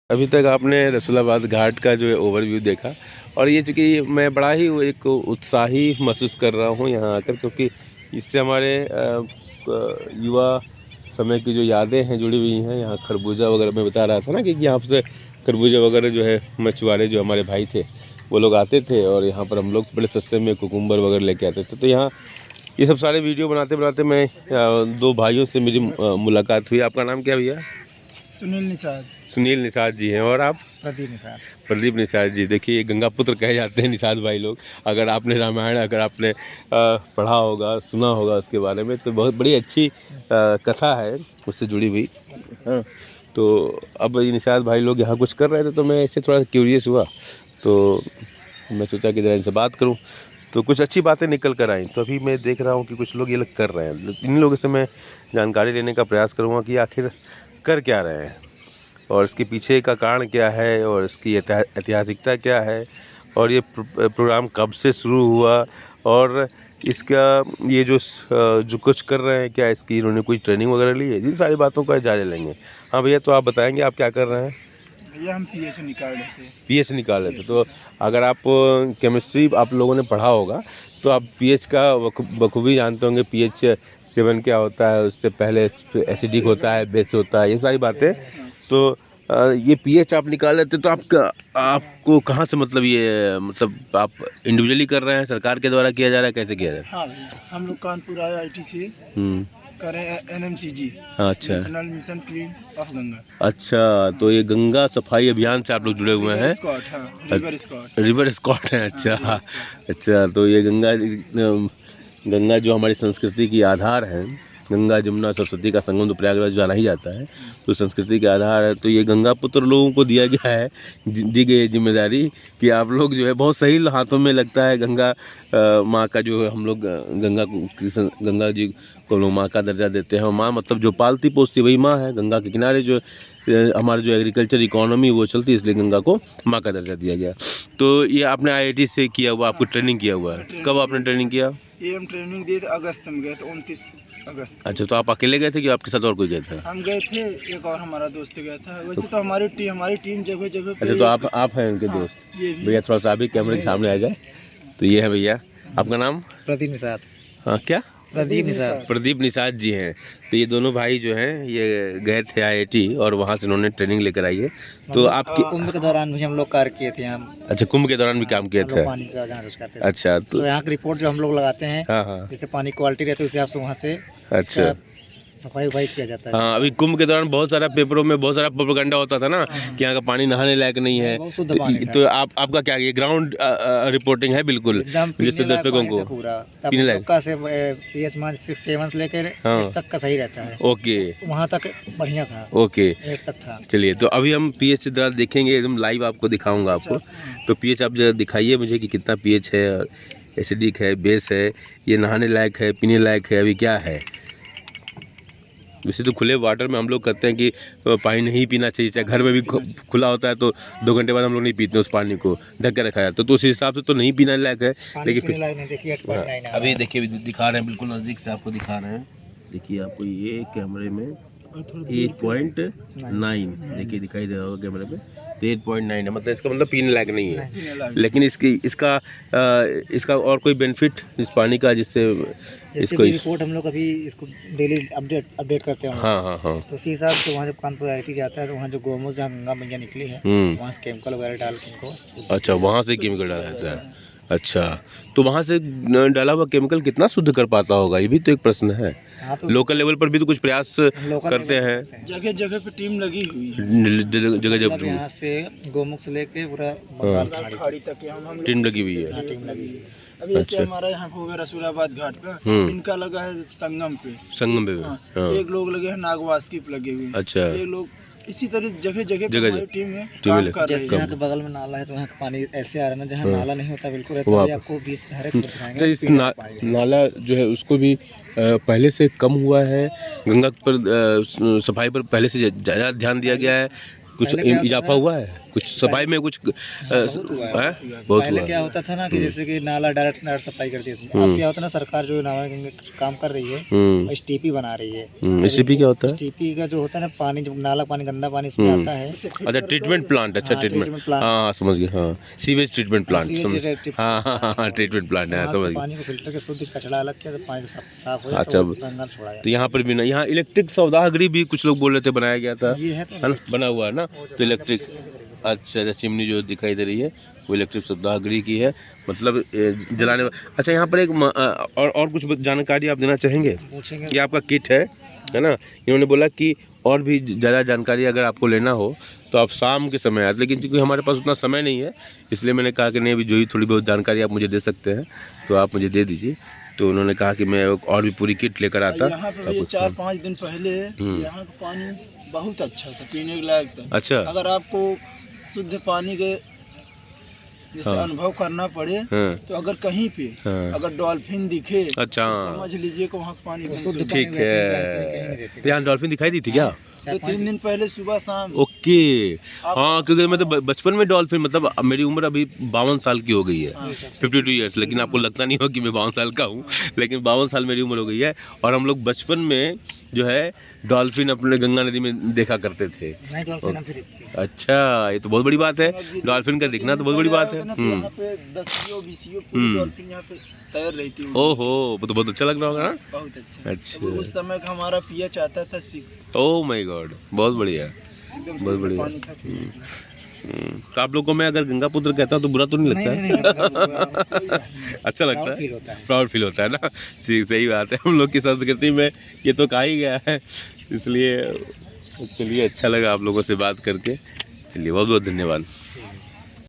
अभी तक आपने रसूलाबाद घाट का जो है ओवरव्यू देखा और ये चूँकि मैं बड़ा ही एक उत्साही महसूस कर रहा हूँ यहाँ आकर, क्योंकि इससे हमारे युवा समय की जो यादें हैं जुड़ी हुई हैं। यहाँ खरबूजा वगैरह मैं बता रहा था ना कि यहाँ से खरबूजा वगैरह जो है मछुआरे जो हमारे भाई थे वो लोग आते थे और यहाँ पर हम लोग बड़े सस्ते में कुकुम्बर वगैरह लेके आते थे। तो यहाँ ये सब सारे वीडियो बनाते बनाते मैं दो भाइयों से मेरी मुलाकात हुई। आपका नाम क्या भैया? सुनील निषाद। सुनील निषाद जी हैं। और आप? प्रदीप निषाद। प्रदीप निषाद जी। देखिए गंगा पुत्र कहे जाते हैं निषाद भाई लोग। अगर आपने रामायण अगर आपने पढ़ा होगा, सुना होगा उसके बारे में, तो बहुत बड़ी अच्छी कथा है उससे जुड़ी हुई। हाँ, तो अब ये निषाद भाई लोग यहाँ कुछ कर रहे थे तो मैं इससे थोड़ा क्यूरियस हुआ, तो मैं सोचा कि ज़रा इनसे बात करूँ। तो कुछ अच्छी बातें निकल कर आई। तो अभी मैं देख रहा हूँ कि कुछ लोग ये लोग कर रहे हैं। इन लोगों से मैं जानकारी लेने का प्रयास करूँगा कि आखिर कर क्या रहे हैं और इसके पीछे का कारण क्या है और इसकी ऐतिहासिकता क्या है और ये प्रोग्राम कब से शुरू हुआ और इसका ये जो कुछ कर रहे हैं, क्या इसकी इन्होंने कोई ट्रेनिंग वगैरह ली है, इन सारी बातों का जायजा लेंगे। हाँ भैया, तो आप बताएंगे आप क्या कर रहे हैं? भैया हम पीएच निकाल रहे थे। पीएच निकाल रहे थे। तो अगर आप केमिस्ट्री आप लोगों ने पढ़ा होगा तो आप पीएच का बखूबी जानते होंगे। पीएच 7 क्या होता है, उससे पहले एसिडिक होता है, बेस होता है, ये सारी बातें। तो ये पीएच आप निकाल लेते तो आपको कहाँ से मतलब मतलब आप इंडिविजुअली कर रहे हैं, सरकार के द्वारा किया जा रहा है, कैसे किया जा रहा है? हाँ भैया, हम लोग कानपुर IIT से करें NMCG। अच्छा, national mission clean of Ganga. अच्छा, तो ये गंगा सफाई अभियान से आप लोग जुड़े हुए हैं? River Scott. रिवर स्कॉट है। अच्छा, अच्छा, तो ये गंगा जो हमारी संस्कृति की आधार है, गंगा जमुना सरस्वती का संगम तो प्रयागराज जाना ही जाता है, तो संस्कृति के आधार है। तो ये गंगा पुत्र लोगों को दिया गया है, दी गई है जिम्मेदारी कि आप लोग जो है बहुत सही हाथों में लगता है। गंगा माँ का जो है, हम लोग गंगा जी को लोग माँ का दर्जा देते हैं। और माँ मतलब जो पालती पोसती वही माँ है। गंगा के किनारे जो हमारे जो एग्रीकल्चर इकोनॉमी वो चलती है, इसलिए गंगा को माँ का दर्जा दिया गया। तो ये आपने IIT से किया हुआ, आपको ट्रेनिंग किया हुआ है? कब आपने ट्रेनिंग किया? ये हम ट्रेनिंग दिए थे अगस्त में, गए थे 29 अगस्त। अच्छा, तो आप अकेले गए थे कि आपके साथ और कोई गया था? हम गए थे, एक और हमारा दोस्त गया था। वैसे तो हमारी टीम जगह जगह पे। अच्छा, तो आप हैं उनके दोस्त? भैया थोड़ा सा अभी कैमरे के सामने आ जाए। तो ये है भैया, आपका नाम? प्रदीप निषाद। हाँ, क्या? प्रदीप निषाद। प्रदीप निषाद जी हैं। तो ये दोनों भाई जो हैं ये गए थे IIT और वहाँ से उन्होंने ट्रेनिंग लेकर आई है। तो आपके कुंभ के दौरान भी हम लोग कार्य किए थे यहाँ। अच्छा, कुंभ के दौरान भी काम किया था? पानी का जांच करते थे। अच्छा, तो यहाँ की रिपोर्ट जो हम लोग लगाते हैं, हाँ हाँ, जैसे पानी क्वालिटी रहती है उस हिसाब से वहाँ से अच्छा, सफाई किया जाता है। हाँ, अभी कुंभ के दौरान बहुत सारा पेपरों में बहुत सारा प्रोपेगेंडा होता था ना कि यहाँ का पानी नहाने लायक नहीं है। तो आपका क्या ये ग्राउंड रिपोर्टिंग है बिल्कुल, जिससे दर्शकों को पीने लायक पीएच 7 से लेकर 8 तक का सही रहता है। ओके, वहाँ तक बढ़िया था। ओके, 8 तक था। चलिए, तो अभी हम पीएच द्वारा देखेंगे, एकदम लाइव आपको दिखाऊंगा आपको। तो पीएच आप जरा दिखाइए मुझे कि कितना पीएच है, और एसिडिक है, बेस है, ये नहाने लायक है, पीने लायक है, अभी क्या है? वैसे तो खुले वाटर में हम लोग कहते हैं कि पानी नहीं पीना चाहिए, चाहे घर में भी खुला होता है तो 2 घंटे बाद हम लोग नहीं पीते, उस पानी को ढक के रखा जाता है। तो उस हिसाब से तो नहीं पीने लायक है। लेकिन अभी देखिए दिखा रहे हैं, बिल्कुल नज़दीक से आपको दिखा रहे हैं। देखिए आपको ये कैमरे में 8.9 देखिए दिखाई दे रहा होगा कैमरे में। तो 8.9 है, मतलब इसका मतलब पीने लायक नहीं है। लेकिन इसका और कोई बेनिफिट इस पानी का, जिससे इसको रिपोर्ट हम लोग अभी इसको डेली अपडेट करते हैं। हाँ हाँ हाँ, तो उसी हिसाब से वहाँ जब कानपुर IIT जाता है तो वहाँ जो गोमूत्र जहाँ गंगा मैया निकली है, वहाँ से केमिकल वगैरह डाल के इनको। अच्छा, वहाँ से केमिकल डाला जाता है। अच्छा, तो वहाँ से डाला हुआ केमिकल कितना शुद्ध कर पाता होगा, ये भी तो एक प्रश्न है। हाँ, तो लोकल लेवल पर भी तो कुछ प्रयास करते हैं। जगह जगह पे टीम लगी हुई है। जगह जगह यहाँ से गोमुख से लेके पूरा बंगाल खाड़ी तक टीम लगी हुई है। अभी जैसे हमारा यहाँ हो गया रसूलाबाद घाट का, इनका लगा है संगम पे। एक लोग लगे हैं नागवासकी पे लगे हुए। अच्छा, एक लोग इसी तरह जगह जगह टीम में काम कर रही है। यहाँ के बगल में नाला है तो यहाँ का पानी ऐसे आ रहा है ना, जहाँ नाला नहीं होता बिल्कुल रहता है। आपको बीच हर एक दिखाएंगे। इस नाला जो है उसको भी पहले से कम हुआ है, गंगा पर सफाई पर पहले से ज़्यादा ध्यान दिया गया है। कुछ इजाफा हुआ है, कुछ सफाई में कुछ बहुत पहले क्या होता था ना कि जैसे कि नाला डायरेक्ट सफाई करती है इसमें, अब क्या होता है ना, सरकार जो नमामि काम कर रही है, STP बना रही है। STP क्या होता है? STP का जो होता है ना, पानी जब नाला पानी गंदा पानी इसमें आता है, अच्छा ट्रीटमेंट प्लांट, अच्छा ट्रीटमेंट प्लांट, हाँ समझ गया, हाँ सीवेज ट्रीटमेंट प्लांट, हाँ ट्रीटमेंट प्लांट है, समझ गया। पानी को फिल्टर के शुद्ध कचरा अलग किया, पानी साफ हो, अच्छा गंगा छोड़ा जाए। तो यहाँ पर भी ना, यहाँ इलेक्ट्रिक सौदागरी भी कुछ लोग बोल रहे थे बनाया गया था, ये है ना बना हुआ है ना, तो इलेक्ट्रिक, अच्छा चिमनी जो दिखाई दे रही है वो इलेक्ट्रिक सौदागरी की है, मतलब जलाने। अच्छा यहाँ पर एक और कुछ जानकारी आप देना चाहेंगे? ये आपका किट है ना, इन्होंने बोला कि और भी ज़्यादा जानकारी अगर आपको लेना हो तो आप शाम के समय आए, लेकिन क्योंकि हमारे पास उतना समय नहीं है इसलिए मैंने कहा कि नहीं, अभी जो ही थोड़ी बहुत जानकारी आप मुझे दे सकते हैं तो आप मुझे दे दीजिए। तो उन्होंने कहा कि मैं और भी पूरी किट लेकर आता। यहाँ पे 4-5 दिन पहले यहाँ का पानी बहुत अच्छा था, पीने के लायक था। अच्छा, अगर आपको शुद्ध पानी के जैसे अनुभव करना पड़े तो अगर कहीं पे अगर डॉल्फिन दिखे, अच्छा तो समझ लीजिए कि वहाँ पानी ठीक है। तो यहाँ डॉल्फिन दिखाई दी थी क्या? तो 3 दिन पहले सुबह शाम। ओके, हाँ क्योंकि मैं तो बचपन में डॉल्फिन, मतलब मेरी उम्र अभी 52 साल की हो गई है, 52 ईयर्स, लेकिन आपको लगता नहीं हो कि मैं 52 साल का हूँ, लेकिन 52 साल मेरी उम्र हो गई है। और हम लोग बचपन में जो है डॉल्फिन अपने गंगा नदी में देखा करते थे। अच्छा, ये तो बहुत बड़ी बात है, डॉल्फिन का दिखना तो बहुत बड़ी बात है। तैर रही थी। ओहो, वो तो बहुत अच्छा लग रहा होगा ना? बहुत अच्छा। अच्छा, उस समय का हमारा pH आता था 6। ओह माय गॉड, बहुत बढ़िया, बहुत बढ़िया। तो आप लोगों को मैं अगर गंगा पुत्र कहता हूँ तो बुरा तो नहीं लगता है? अच्छा लगता है, प्राउड फील होता है ना। सही बात है, हम लोग की संस्कृति में ये तो कहा ही गया है, इसलिए चलिए अच्छा लगा आप लोगों से बात करके। चलिए बहुत बहुत धन्यवाद।